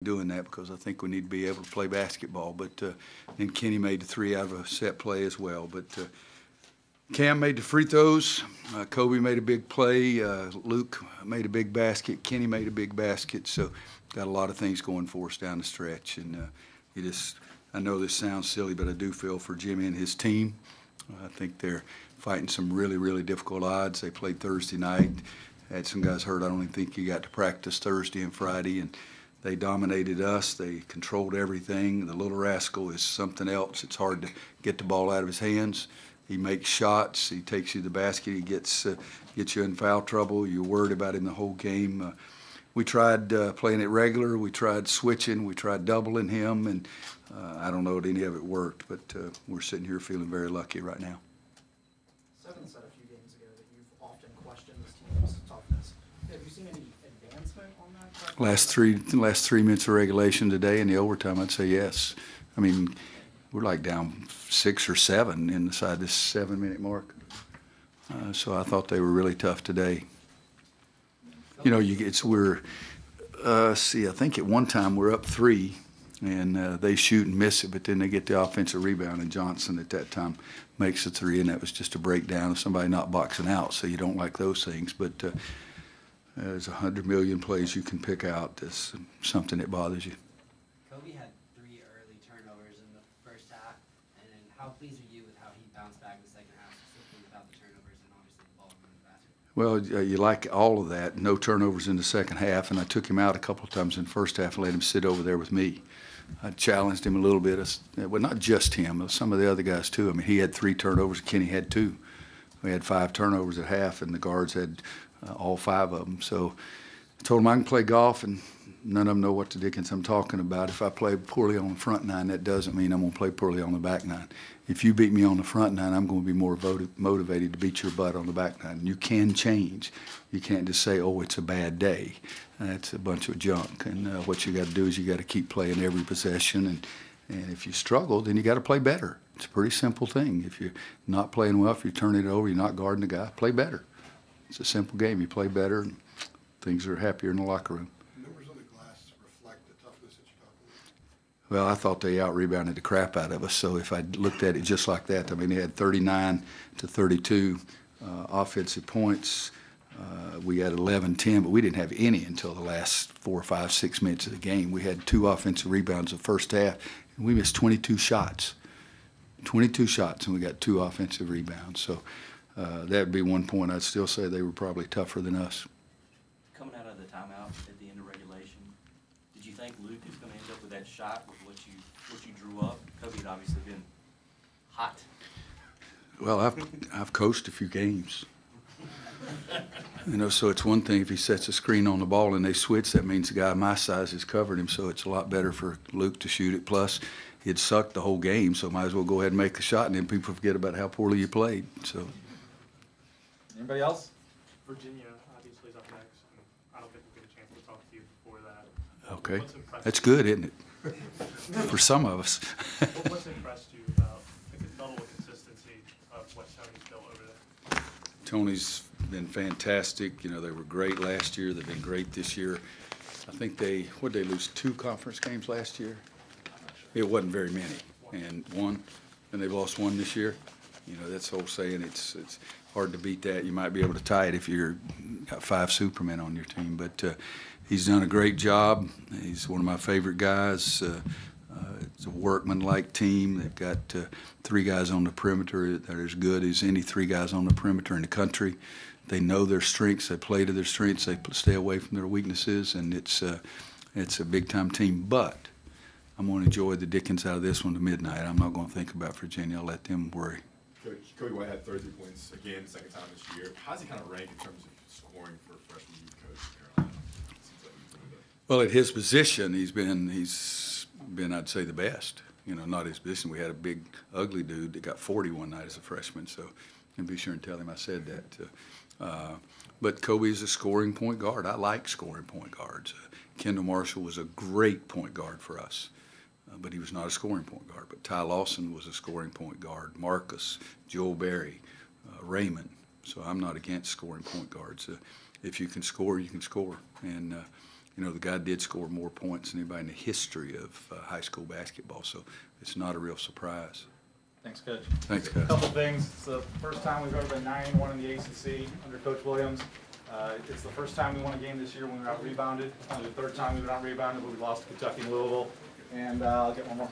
doing that because I think we need to be able to play basketball. But then Kenny made the three out of a set play as well. But Cam made the free throws. Kobe made a big play. Luke made a big basket. Kenny made a big basket. So got a lot of things going for us down the stretch. And I know this sounds silly, but I do feel for Jimmy and his team. I think they're fighting some really, really difficult odds. They played Thursday night. Had some guys hurt. I don't even think you got to practice Thursday and Friday. And they dominated us. They controlled everything. The little rascal is something else. It's hard to get the ball out of his hands. He makes shots. He takes you to the basket. He gets you in foul trouble. You're worried about him the whole game. We tried playing it regular. We tried switching. We tried doubling him. And I don't know if any of it worked, but we're sitting here feeling very lucky right now. Seven said a few games ago that you've often questioned this team's toughness. Have you seen any advancement on that? Last three minutes of regulation today in the overtime, I'd say yes. I mean, we're like down 6 or 7 inside this 7-minute mark. So I thought they were really tough today. You know, I think at one time we're up 3, and they shoot and miss it, but then they get the offensive rebound, and Johnson at that time makes a 3, and that was just a breakdown of somebody not boxing out. So you don't like those things, but there's 100 million plays you can pick out. That's something that bothers you. Kobe had 3 early turnovers in the first half, and then how pleased are you with how he bounced back in the second half, specifically without the turnovers and obviously the ball in the basket? Well, you like all of that. No turnovers in the second half, and I took him out a couple of times in the first half and let him sit over there with me. I challenged him a little bit. Well, not just him, but some of the other guys too. I mean, he had 3 turnovers. Kenny had 2. We had 5 turnovers at half, and the guards had all 5 of them. So I told him I can play golf, and none of them know what the dickens I'm talking about. If I play poorly on the front 9, that doesn't mean I'm going to play poorly on the back 9. If you beat me on the front 9, I'm going to be more motivated to beat your butt on the back 9. You can change. You can't just say, oh, it's a bad day. That's a bunch of junk. And what you got to do is you got to keep playing every possession. And if you struggle, then you got to play better. It's a pretty simple thing. If you're not playing well, if you're turning it over, you're not guarding the guy, play better. It's a simple game. You play better, and things are happier in the locker room. Numbers on the glass reflect the toughness that you talk about? Well, I thought they out-rebounded the crap out of us. So if I looked at it just like that, I mean, they had 39 to 32 offensive points. We had 11-10, but we didn't have any until the last 4, 5, 6 minutes of the game. We had 2 offensive rebounds the first half, and we missed 22 shots. 22 shots, and we got 2 offensive rebounds. So that would be one point. I'd still say they were probably tougher than us. Coming out of the timeout at the end of regulation, did you think Luke is going to end up with that shot with what you drew up? Kobe had obviously been hot. Well, I've coached a few games. You know, so it's one thing if he sets a screen on the ball and they switch, that means the guy my size has covered him, so it's a lot better for Luke to shoot it. Plus, he'd sucked the whole game, so might as well go ahead and make a shot, and then people forget about how poorly you played. So. Anybody else? Virginia obviously is up next, and I don't think we'll get a chance to talk to you before that. Okay. What's impressed That's good, isn't it? For some of us. What's impressed you about the level of consistency of what Tony's built over there? Tony's been fantastic. You know, they were great last year. They've been great this year. I think they lose 2 conference games last year? It wasn't very many, and they've lost 1 this year. You know, that's the whole saying. It's hard to beat that. You might be able to tie it if you're got 5 Supermen on your team, but he's done a great job. He's one of my favorite guys. It's a workman-like team. They've got 3 guys on the perimeter that are as good as any 3 guys on the perimeter in the country. They know their strengths. They play to their strengths. They stay away from their weaknesses, and it's a big-time team. But I'm going to enjoy the dickens out of this one to midnight. I'm not going to think about Virginia. I'll let them worry. Kobe White had 33 points again, second time this year. How does he kind of rank in terms of scoring for a freshman youth coach in Carolina? Seems like he's doing that. Well, at his position, he's been, I'd say, the best. You know, not his position. We had a big, ugly dude that got 40 one night as a freshman, so and be sure and tell him I said that. But Kobe's a scoring point guard. I like scoring point guards. Kendall Marshall was a great point guard for us, but he was not a scoring point guard. But Ty Lawson was a scoring point guard. Marcus, Joel Berry, Raymond. So I'm not against scoring point guards. If you can score, you can score. And you know, the guy did score more points than anybody in the history of high school basketball, so it's not a real surprise. Thanks, Coach. Thanks, A guys. couple things. It's the first time we've ever been 9-1 in the ACC under Coach Williams. It's the first time we won a game this year when we were out rebounded. Only the third time we've been out rebounded, but we lost to Kentucky and Louisville. And I'll get one more.